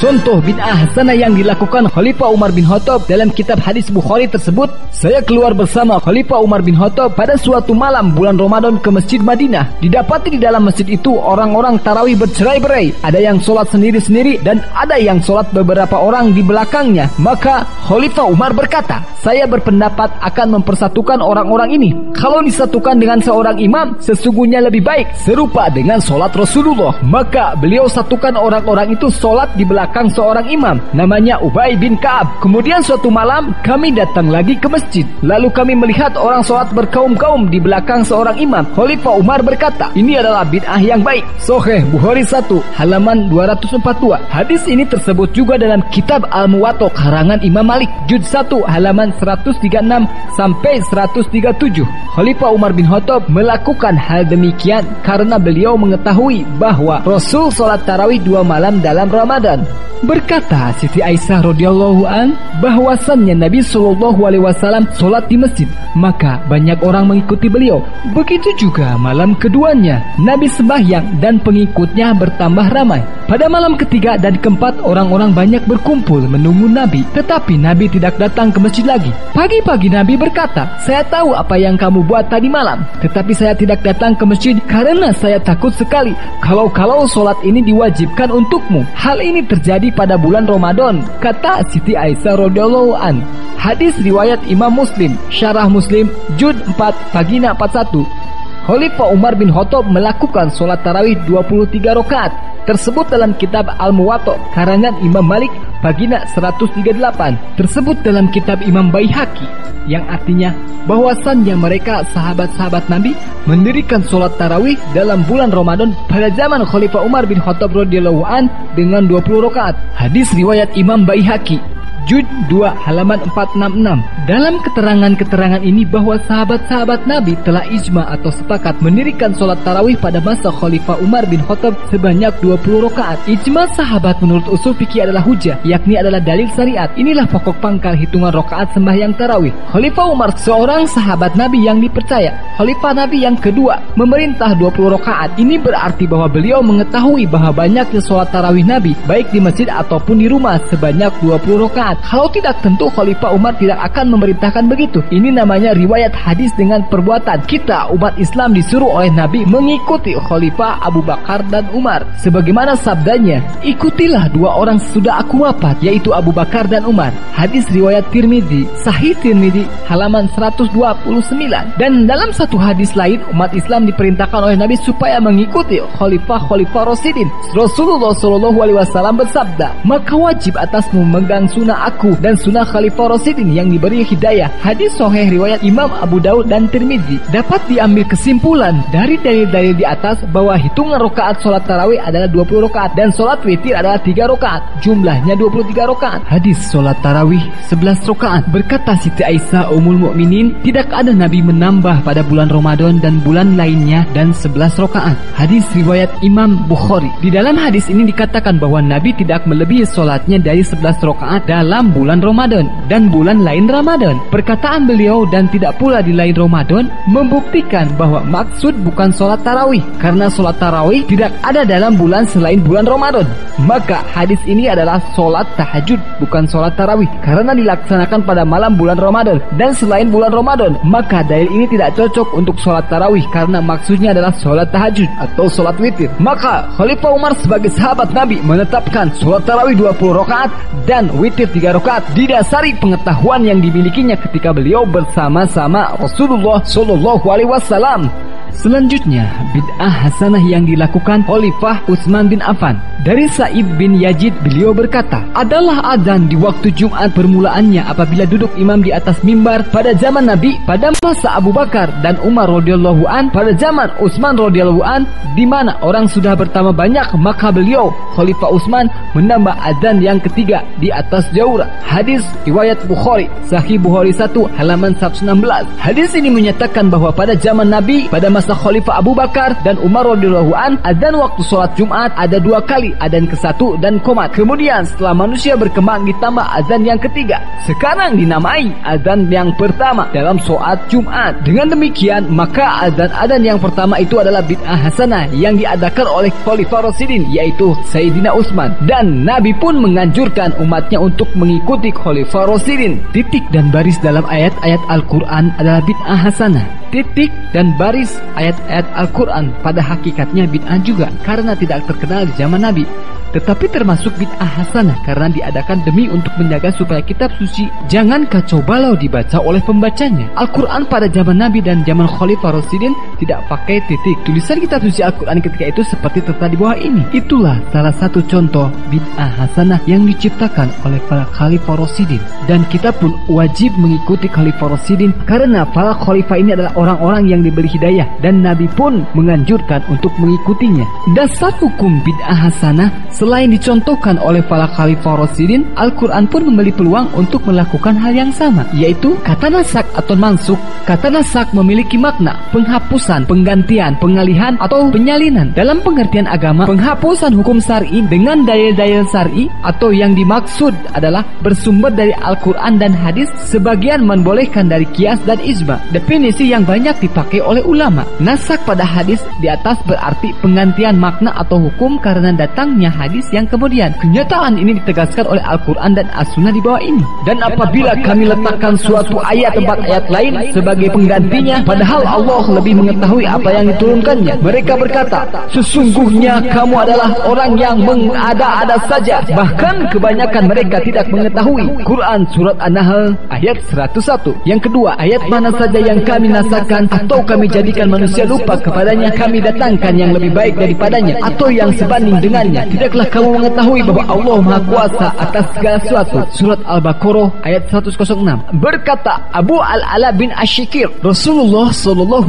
Contoh bid'ah hasanah yang dilakukan Khalifah Umar bin Khattab dalam kitab hadis Bukhari tersebut, saya keluar bersama Khalifah Umar bin Khattab pada suatu malam bulan Ramadan ke Masjid Madinah. Didapati di dalam masjid itu orang-orang tarawih bercerai-berai. Ada yang sholat sendiri-sendiri dan ada yang sholat beberapa orang di belakangnya. Maka Khalifah Umar berkata, saya berpendapat akan mempersatukan orang-orang ini. Kalau disatukan dengan seorang imam, sesungguhnya lebih baik, serupa dengan sholat Rasulullah. Maka beliau satukan orang-orang itu sholat di belakang seorang imam, namanya Ubay bin Ka'ab. Kemudian suatu malam kami datang lagi ke masjid, lalu kami melihat orang sholat berkaum-kaum di belakang seorang imam. Khalifah Umar berkata, ini adalah bid'ah yang baik. Sahih Bukhari 1 halaman 242. Hadis ini tersebut juga dalam kitab Al-Muwatta karangan Imam Malik, juz 1 halaman 136 sampai 137. Khalifah Umar bin Khattab melakukan hal demikian karena beliau mengetahui bahwa Rasul sholat tarawih 2 malam dalam Ramadan. Berkata Siti Aisyah radhiyallahu an, bahwasannya Nabi sallallahu alaihi wasallam sholat di masjid, maka banyak orang mengikuti beliau. Begitu juga malam keduanya, Nabi sembahyang dan pengikutnya bertambah ramai. Pada malam ketiga dan keempat, orang-orang banyak berkumpul menunggu Nabi, tetapi Nabi tidak datang ke masjid lagi. Pagi-pagi Nabi berkata, saya tahu apa yang kamu buat tadi malam, tetapi saya tidak datang ke masjid karena saya takut sekali kalau sholat ini diwajibkan untukmu. Hal ini terjadi pada bulan Ramadan, kata Siti Aisyah radhiyallahu an. Hadis riwayat Imam Muslim, Syarah Muslim, juz 4 pagina 41. Khalifah Umar bin Khattab melakukan sholat tarawih 23 rakaat tersebut dalam kitab Al-Muwatta karangan Imam Malik pagina 138, tersebut dalam kitab Imam Baihaqi, yang artinya bahwasannya mereka sahabat-sahabat Nabi mendirikan sholat tarawih dalam bulan Ramadan pada zaman Khalifah Umar bin Khattab radhiyallahu an dengan 20 rakaat. Hadis riwayat Imam Baihaqi, juz 2 halaman 466. Dalam keterangan-keterangan ini bahwa sahabat-sahabat Nabi telah ijma atau sepakat mendirikan sholat tarawih pada masa Khalifah Umar bin Khattab sebanyak 20 rakaat. Ijma sahabat menurut usul fikih adalah hujah, yakni adalah dalil syariat. Inilah pokok pangkal hitungan rakaat sembahyang tarawih. Khalifah Umar seorang sahabat Nabi yang dipercaya, Khalifah Nabi yang kedua, memerintah 20 rakaat. Ini berarti bahwa beliau mengetahui bahwa banyaknya sholat tarawih Nabi baik di masjid ataupun di rumah sebanyak 20 rakaat. Kalau tidak, tentu Khalifah Umar tidak akan memerintahkan begitu. Ini namanya riwayat hadis dengan perbuatan. Kita umat Islam disuruh oleh Nabi mengikuti Khalifah Abu Bakar dan Umar, sebagaimana sabdanya, ikutilah 2 orang sesudah aku wafat, yaitu Abu Bakar dan Umar. Hadis riwayat Tirmidzi, Sahih Tirmidzi halaman 129. Dan dalam satu hadis lain, umat Islam diperintahkan oleh Nabi supaya mengikuti Khalifah Rasyidin. Rasulullah SAW bersabda, maka wajib atasmu memegang sunnah aku dan sunnah Khalifah Rasyidin yang diberi hidayah. Hadis sahih riwayat Imam Abu Daud dan Tirmidzi. Dapat diambil kesimpulan dari dalil-dalil di atas bahwa hitungan rakaat sholat tarawih adalah 20 rakaat dan sholat witir adalah 3 rakaat, jumlahnya 23 rakaat. Hadis sholat tarawih 11 rakaat. Berkata Siti Aisyah Ummul Mukminin, tidak ada Nabi menambah pada bulan Ramadan dan bulan lainnya dan 11 rakaat. Hadis riwayat Imam Bukhari. Di dalam hadis ini dikatakan bahwa Nabi tidak melebihi sholatnya dari 11 rakaat dalam bulan Ramadan dan bulan lain Ramadan. Perkataan beliau dan tidak pula di lain Ramadan membuktikan bahwa maksud bukan sholat tarawih, karena sholat tarawih tidak ada dalam bulan selain bulan Ramadan. Maka hadis ini adalah sholat tahajud, bukan sholat tarawih, karena dilaksanakan pada malam bulan Ramadan dan selain bulan Ramadan. Maka dalil ini tidak cocok untuk sholat tarawih karena maksudnya adalah sholat tahajud atau sholat witir. Maka Khalifah Umar sebagai sahabat Nabi menetapkan sholat tarawih 20 rakaat dan witir 3 rakaat didasari pengetahuan yang dimilikinya ketika beliau bersama-sama Rasulullah Shallallahu Alaihi Wasallam. Selanjutnya, bid'ah hasanah yang dilakukan Khalifah Utsman bin Affan. Dari Sa'id bin Yazid, beliau berkata, adalah adzan di waktu Jumat permulaannya apabila duduk imam di atas mimbar pada zaman Nabi, pada masa Abu Bakar dan Umar radhiyallahu an, pada zaman Utsman radhiyallahu an, di mana orang sudah bertambah banyak, maka beliau Khalifah Utsman menambah adzan yang ketiga di atas jauhrah. Hadis riwayat Bukhari, Sahih Bukhari 1 halaman 116. Hadis ini menyatakan bahwa pada zaman Nabi, pada masa masa Khalifah Abu Bakar dan Umar radhiyallahu an, azan waktu sholat Jumat ada 2 kali, azan ke-1 dan qomat. Kemudian setelah manusia berkembang ditambah azan yang ketiga. Sekarang dinamai azan yang pertama dalam sholat Jumat. Dengan demikian maka azan yang pertama itu adalah bid'ah hasanah yang diadakan oleh Khalifah Rasyidin, yaitu Sayyidina Utsman. Dan Nabi pun menganjurkan umatnya untuk mengikuti Khalifah Rasyidin. Titik dan baris dalam ayat-ayat Al-Quran adalah bid'ah hasanah. Titik dan baris ayat-ayat Al-Quran pada hakikatnya bid'ah juga karena tidak terkenal di zaman Nabi, tetapi termasuk bid'ah hasanah karena diadakan demi untuk menjaga supaya kitab suci jangan kacau balau dibaca oleh pembacanya. Al-Quran pada zaman Nabi dan zaman Khalifah Rasyidin tidak pakai titik. Tulisan kitab suci Al-Quran ketika itu seperti tertera di bawah ini. Itulah salah satu contoh bid'ah hasanah yang diciptakan oleh para Khalifah Rasyidin, dan kita pun wajib mengikuti Khalifah Rasyidin karena para Khalifah ini adalah orang-orang yang diberi hidayah dan Nabi pun menganjurkan untuk mengikutinya. Dasar hukum bid'ah hasanah selain dicontohkan oleh para Khalifah Rasyidin, Al-Quran pun memberi peluang untuk melakukan hal yang sama, yaitu kata nasak atau mansuk. Kata nasak memiliki makna penghapusan, penggantian, pengalihan atau penyalinan. Dalam pengertian agama, penghapusan hukum syar'i dengan dalil-dalil syar'i atau yang dimaksud adalah bersumber dari Al-Quran dan hadis, sebagian membolehkan dari qiyas dan ijma. Definisi yang banyak dipakai oleh ulama. Nasak pada hadis di atas berarti penggantian makna atau hukum karena datangnya hadis yang kemudian. Kenyataan ini ditegaskan oleh Al-Quran dan As-Sunnah di bawah ini. Dan apabila kami letakkan suatu ayat tempat ayat lain sebagai penggantinya, padahal Allah lebih mengetahui apa yang diturunkannya, mereka berkata, sesungguhnya kamu adalah orang yang mengada-ada saja. Bahkan kebanyakan mereka tidak mengetahui. Quran Surat An-Nahl ayat 101. Yang kedua, ayat mana saja yang kami nasakan atau kami jadikan manusia lupa kepadanya, kami datangkan yang lebih baik daripadanya atau yang sebanding dengannya. Tidaklah kamu mengetahui bahwa Allah Maha Kuasa atas segala sesuatu. Surat Al-Baqarah ayat 106. Berkata Abu Al-Ala bin Asyikir, Rasulullah SAW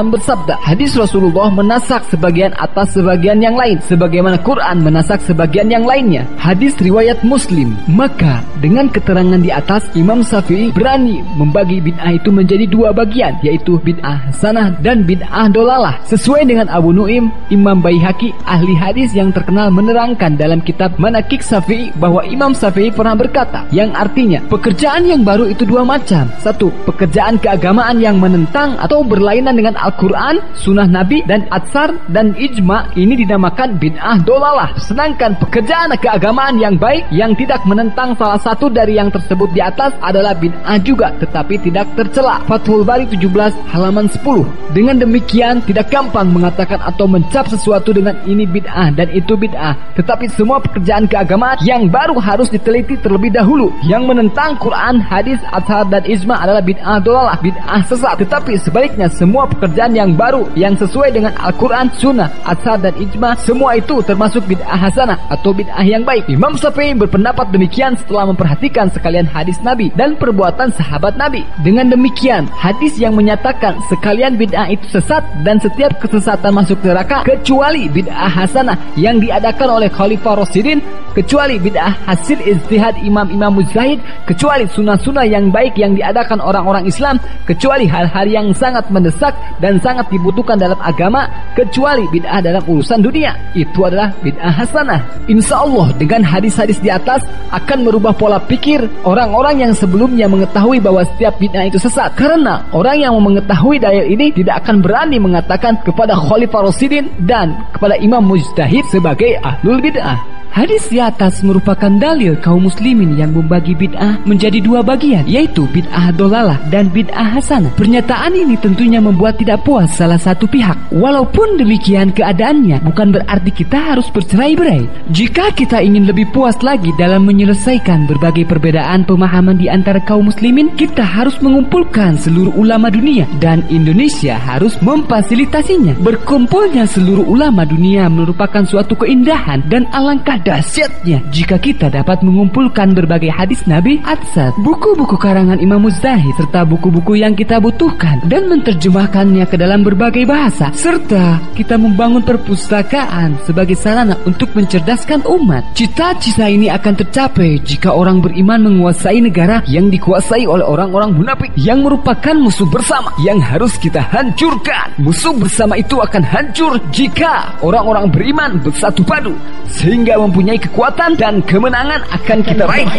bersabda, hadis Rasulullah menasak sebagian atas sebagian yang lain, sebagaimana Quran menasak sebagian yang lainnya. Hadis riwayat Muslim. Maka dengan keterangan di atas, Imam Syafi'i berani membagi bid'ah itu menjadi 2 bagian, yaitu bid'ah hasanah dan bid'ah dolalah. Sesuai dengan Abu Nu'aim, Imam Baihaqi ahli hadis yang terkenal menerangkan dalam kitab Manaqib Syafi'i bahwa Imam Syafi'i pernah berkata, yang artinya pekerjaan yang baru itu 2 macam. 1. Pekerjaan keagamaan yang menentang atau berlainan dengan Al-Quran, sunnah Nabi dan atsar dan ijma, ini dinamakan bid'ah dolalah. Sedangkan pekerjaan keagamaan yang baik yang tidak menentang salah satu dari yang tersebut di atas adalah bid'ah juga, tetapi tidak tercela. Fathul Bari 17 halaman 10. Dengan demikian tidak gampang mengatakan atau mencap sesuatu dengan ini bid'ah dan itu bid'ah, tetapi semua pekerjaan keagamaan yang baru harus diteliti terlebih dahulu. Yang menentang Quran, hadis, atsar dan ijma adalah bid'ah dolalah, bid'ah sesat. Tetapi sebaliknya semua pekerjaan yang baru yang sesuai dengan Al-Quran, sunnah, atsar dan ijma, semua itu termasuk bid'ah hasanah atau bid'ah yang baik. Imam Syafi'i berpendapat demikian setelah memperhatikan sekalian hadis Nabi dan perbuatan sahabat Nabi. Dengan demikian, hadis yang menyatakan sekalian bid'ah itu sesat dan setiap kesesatan masuk neraka kecuali bid'ah hasanah yang diadakan oleh Khalifah Rasyidin, kecuali bid'ah hasil ijtihad imam-imam mujtahid, kecuali sunnah-sunnah yang baik yang diadakan orang-orang Islam, kecuali hal-hal yang sangat mendesak dan sangat dibutuhkan dalam agama, kecuali bid'ah dalam urusan dunia. Itu adalah bid'ah hasanah. Insya Allah dengan hadis-hadis di atas akan merubah pola pikir orang-orang yang sebelumnya mengetahui bahwa setiap bid'ah itu sesat, karena orang yang mengetahui dalil ini tidak akan berani mengatakan kepada Khalifah Rasyidin dan kepada imam mujtahid sebagai ahlul bid'ah. Hadis di atas merupakan dalil kaum muslimin yang membagi bid'ah menjadi 2 bagian, yaitu bid'ah dolalah dan bid'ah hasanah. Pernyataan ini tentunya membuat tidak puas salah satu pihak. Walaupun demikian keadaannya, bukan berarti kita harus bercerai-berai. Jika kita ingin lebih puas lagi dalam menyelesaikan berbagai perbedaan pemahaman di antara kaum muslimin, kita harus mengumpulkan seluruh ulama dunia dan Indonesia harus memfasilitasinya. Berkumpulnya seluruh ulama dunia merupakan suatu keindahan dan alangkah Alangkah dahsyatnya jika kita dapat mengumpulkan berbagai hadis Nabi, atsar, buku-buku karangan Imam Mujtahid, serta buku-buku yang kita butuhkan dan menerjemahkannya ke dalam berbagai bahasa, serta kita membangun perpustakaan sebagai sarana untuk mencerdaskan umat. Cita-cita ini akan tercapai jika orang beriman menguasai negara yang dikuasai oleh orang-orang munafik yang merupakan musuh bersama yang harus kita hancurkan. Musuh bersama itu akan hancur jika orang-orang beriman bersatu padu sehingga mempunyai kekuatan dan kemenangan akan kita raih.